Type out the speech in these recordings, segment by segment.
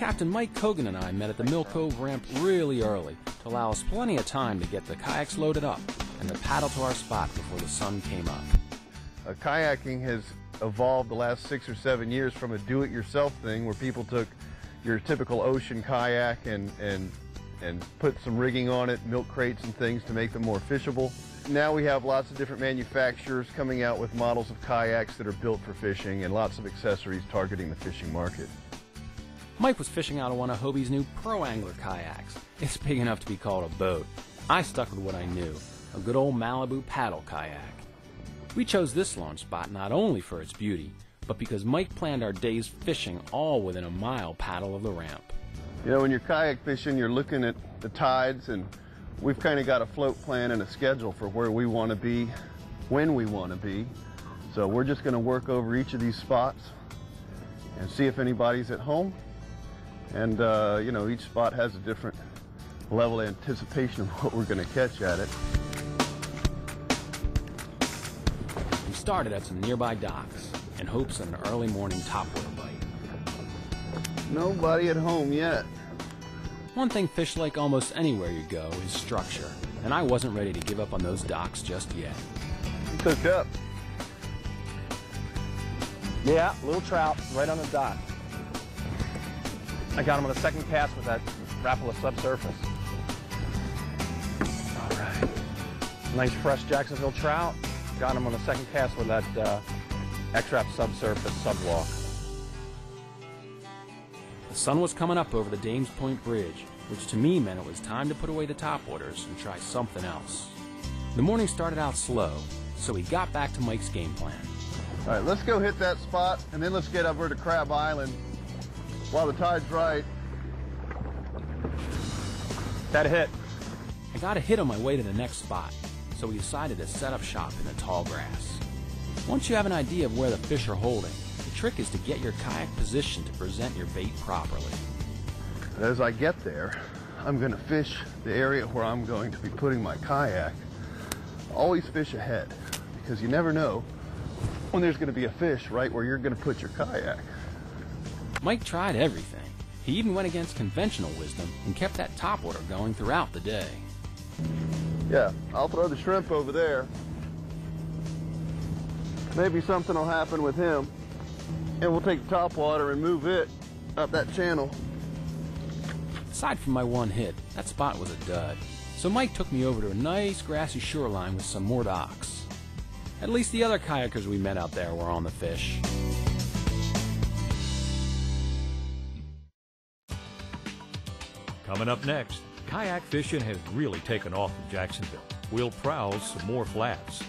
Captain Mike Cogan and I met at the Mill Cove ramp really early to allow us plenty of time to get the kayaks loaded up and to paddle to our spot before the sun came up. Kayaking has evolved the last 6 or 7 years from a do-it-yourself thing where people took your typical ocean kayak and put some rigging on it, milk crates and things to make them more fishable. Now we have lots of different manufacturers coming out with models of kayaks that are built for fishing and lots of accessories targeting the fishing market. Mike was fishing out of one of Hobie's new Pro Angler kayaks. It's big enough to be called a boat. I stuck with what I knew, a good old Malibu paddle kayak. We chose this launch spot not only for its beauty, but because Mike planned our days fishing all within a mile paddle of the ramp. You know, when you're kayak fishing, you're looking at the tides, and we've kind of got a float plan and a schedule for where we want to be, when we want to be. So we're just going to work over each of these spots and see if anybody's at home. And, you know, each spot has a different level of anticipation of what we're going to catch at it. We started at some nearby docks in hopes of an early morning topwater bite. Nobody at home yet. One thing fish like almost anywhere you go is structure, and I wasn't ready to give up on those docks just yet. You cooked up. Yeah, little trout right on the dock. I got him on the second cast with that Rapala subsurface. All right. Nice fresh Jacksonville trout. Got him on the second cast with that X-Rap subsurface subwalk. The sun was coming up over the Dames Point Bridge, which to me meant it was time to put away the topwaters and try something else. The morning started out slow, so we got back to Mike's game plan. All right, let's go hit that spot, and then let's get over to Crab Island while the tide's right. That hit. I got a hit on my way to the next spot, so we decided to set up shop in the tall grass. Once you have an idea of where the fish are holding, the trick is to get your kayak positioned to present your bait properly. As I get there, I'm going to fish the area where I'm going to be putting my kayak. Always fish ahead, because you never know when there's going to be a fish right where you're going to put your kayak. Mike tried everything. He even went against conventional wisdom and kept that topwater going throughout the day. Yeah, I'll throw the shrimp over there. Maybe something will happen with him, and we'll take the topwater and move it up that channel. Aside from my one hit, that spot was a dud. So Mike took me over to a nice grassy shoreline with some more docks. At least the other kayakers we met out there were on the fish. Coming up next, kayak fishing has really taken off in Jacksonville. We'll prowl some more flats.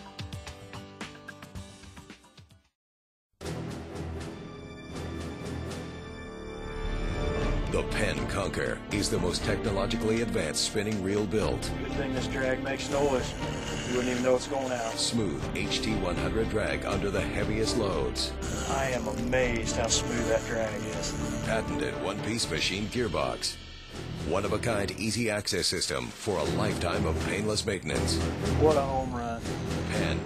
The Penn Conquer is the most technologically advanced spinning reel built. Good thing this drag makes noise. You wouldn't even know it's going out. Smooth HT100 drag under the heaviest loads. I am amazed how smooth that drag is. Patented one-piece machine gearbox. One-of-a-kind easy access system for a lifetime of painless maintenance. What a home run. Penn,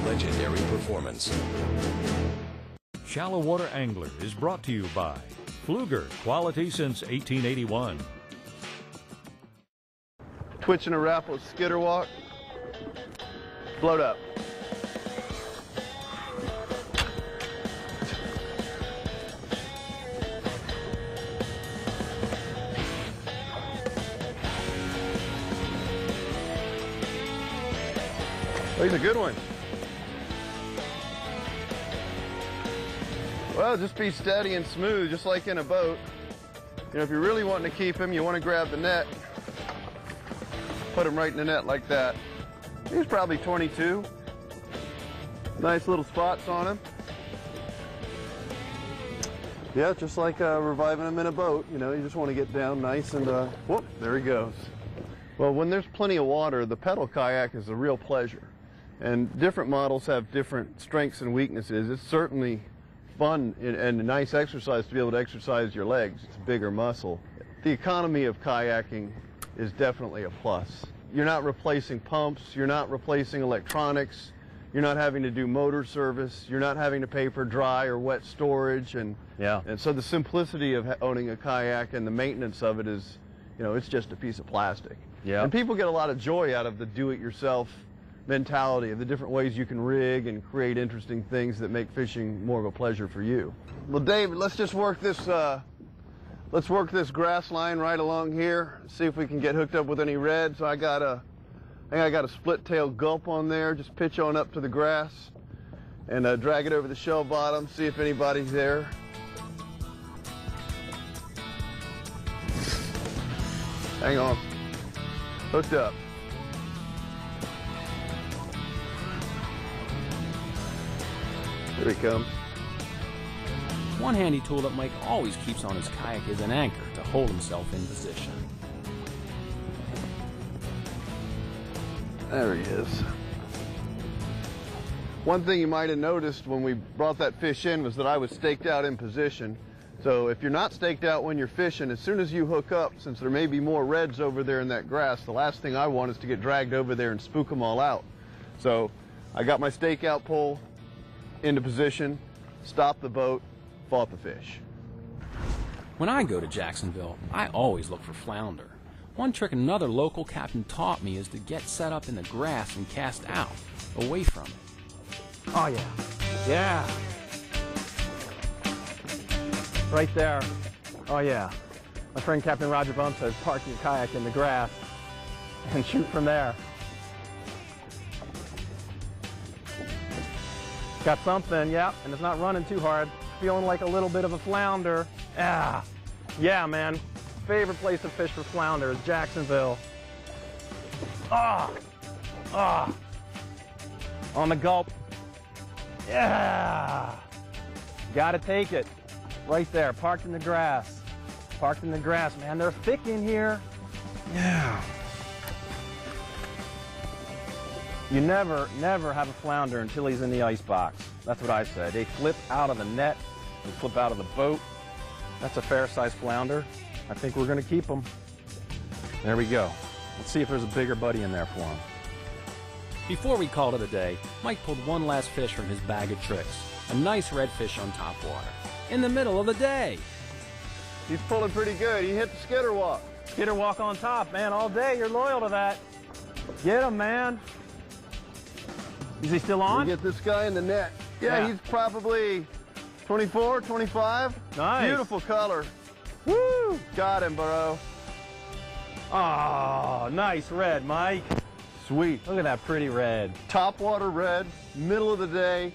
legendary performance. Shallow Water Angler is brought to you by Pfluger, quality since 1881. Twitching a Rapala skitter walk. Float up. Oh, he's a good one. Well, just be steady and smooth, just like in a boat. You know, if you're really wanting to keep him, you want to grab the net, put him right in the net like that. He's probably 22. Nice little spots on him. Yeah, just like reviving him in a boat. You know, you just want to get down nice and, whoop, there he goes. Well, when there's plenty of water, the pedal kayak is a real pleasure. And different models have different strengths and weaknesses. It's certainly fun and a nice exercise to be able to exercise your legs. It's a bigger muscle. The economy of kayaking is definitely a plus. You're not replacing pumps, you're not replacing electronics, You're not having to do motor service. You're not having to pay for dry or wet storage. And so the simplicity of owning a kayak and the maintenance of it is, you know, it's just a piece of plastic. Yeah. And people get a lot of joy out of the do-it-yourself mentality of the different ways you can rig and create interesting things that make fishing more of a pleasure for you. Well, David, let's just work this grass line right along here. See if we can get hooked up with any red. So I think I got a split tail gulp on there. Just pitch on up to the grass and drag it over the shell bottom. See if anybody's there. Hang on. Hooked up. Here he comes. One handy tool that Mike always keeps on his kayak is an anchor to hold himself in position. There he is. One thing you might have noticed when we brought that fish in was that I was staked out in position. So if you're not staked out when you're fishing, as soon as you hook up, since there may be more reds over there in that grass, the last thing I want is to get dragged over there and spook them all out. So I got my stakeout pole into position, stopped the boat, fought the fish. When I go to Jacksonville, I always look for flounder. One trick another local captain taught me is to get set up in the grass and cast out, away from it. Oh, yeah. Yeah. Right there. Oh, yeah. My friend Captain Roger Bump says, park your kayak in the grass and shoot from there. Got something, yeah, and it's not running too hard. Feeling like a little bit of a flounder. Yeah, man. Favorite place to fish for flounder is Jacksonville. On the gulp. Yeah. Gotta take it. Right there, parked in the grass. Parked in the grass, man. They're thick in here. Yeah. You never have a flounder until he's in the ice box. That's what I say. They flip out of the net, they flip out of the boat. That's a fair-sized flounder. I think we're gonna keep them. There we go. Let's see if there's a bigger buddy in there for him. Before we called it a day, Mike pulled one last fish from his bag of tricks. A nice redfish on top water. In the middle of the day. He's pulling pretty good. He hit the skitter walk. Skitter walk on top, man, all day. You're loyal to that. Get him, man. Is he still on? We get this guy in the net. Yeah, he's probably 24, 25. Nice. Beautiful color. Woo! Got him, bro. Oh, nice red, Mike. Sweet. Look at that pretty red. Top water red, middle of the day,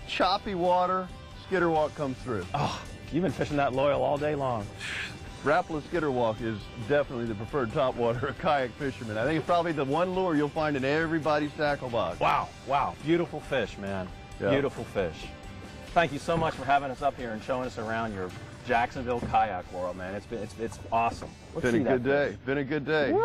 choppy water, skitter walk comes through. Oh, you've been fishing that loyal all day long. Rapala skitter walk is definitely the preferred top water of kayak fishermen. I think it's probably the one lure you'll find in everybody's tackle box. Wow, wow. Beautiful fish, man. Yeah. Beautiful fish. Thank you so much for having us up here and showing us around your Jacksonville kayak world, man. It's awesome. Been a good day. Been a good day. Woo!